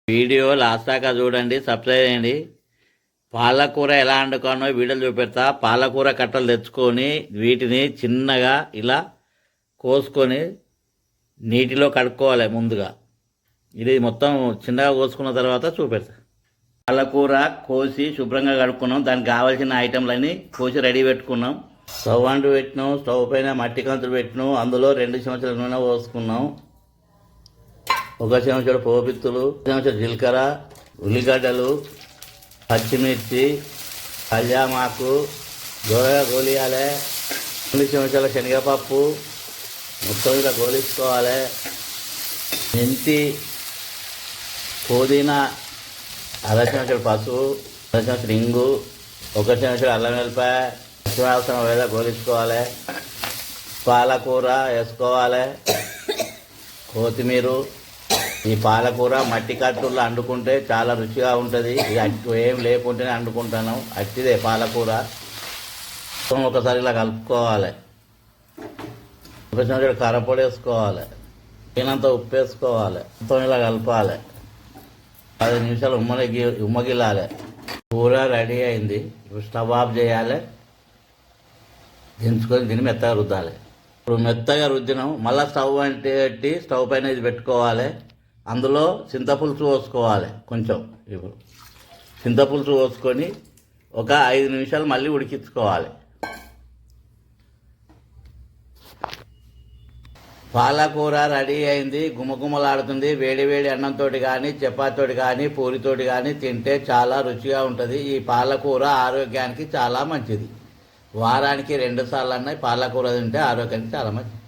Video last దాకా చూడండి, subscribe చేయండి. పాలకూర ఎలా వండుకోనో వీడియోలు చూపెడతా. పాలకూర కట్టలు తెచ్చుకొని వీటిని చిన్నగా ఇలా కోసుకొని నీటిలో కడుక్కోవాలి ముందుగా. ఇది మొత్తం చిన్నగా కోసుకున్న తర్వాత చూపెడతా. పాలకూర కోసి శుభ్రంగా కడుక్కున్నాం. దానికి కావాల్సిన ఐటెంలన్నీ కోసి రెడీ పెట్టుకున్నాం. స్టవ్ అంటు పెట్టినాం. స్టవ్ పైన మట్టి కంతులు పెట్టినాం. అందులో 2 చెంచాల నూనె పోసుకున్నాం. 1 చెంచాడు పోపిత్తులు, 1 చెంచాడు జీలకర్ర, ఉల్లిగడ్డలు, పచ్చిమిర్చి, కళ్యామాకు, దోరగా గోలియాలి. 2 చెంచాల శనగపప్పు మొత్తం ఇలా గోలించుకోవాలి. మెంతి, పుదీనా, 1/2 చెంచాడు పసుపు, 1/2 చెంచాడు ఇంగు, 1 చెంచాడు అల్లం వెల్లిపాయ, పచ్చివాసన వేద గోలించుకోవాలి. పాలకూర వేసుకోవాలి, కొత్తిమీర. ఈ పాలకూర మట్టి కట్టుల్లో వండుకుంటే చాలా రుచిగా ఉంటుంది. ఇది ఏం లేకుంటేనే వండుకుంటాను. అట్టిదే పాలకూర. ఒకసారి ఇలా కలుపుకోవాలి. 1 చెంచాడు కారపొడి వేసుకోవాలి. తినంత ఉప్పు వేసుకోవాలి. మొత్తం ఇలా కలపాలి. 10 నిమిషాలు ఉమ్మగిల్లాలి. కూర రెడీ అయింది. ఇప్పుడు స్టవ్ ఆఫ్ చేయాలి. దించుకొని దీన్ని మెత్తగా రుద్దాలి. ఇప్పుడు మెత్తగా రుద్దినాం. మళ్ళీ స్టవ్ పెట్టి స్టవ్ పైన ఇది పెట్టుకోవాలి. అందులో చింతపులుసు పోసుకోవాలి కొంచెం. ఇప్పుడు చింతపులుసు పోసుకొని ఒక 5 నిమిషాలు మళ్ళీ ఉడికించుకోవాలి. పాలకూర రెడీ అయింది. గుమగుమలాడుతుంది. వేడి వేడి అన్నంతో కానీ, చపాతీతోటి కానీ, పూరితోటి కానీ తింటే చాలా రుచిగా ఉంటుంది. ఈ పాలకూర ఆరోగ్యానికి చాలా మంచిది. వారానికి 2 సార్లు అన్న పాలకూర తింటే ఆరోగ్యానికి చాలా మంచిది.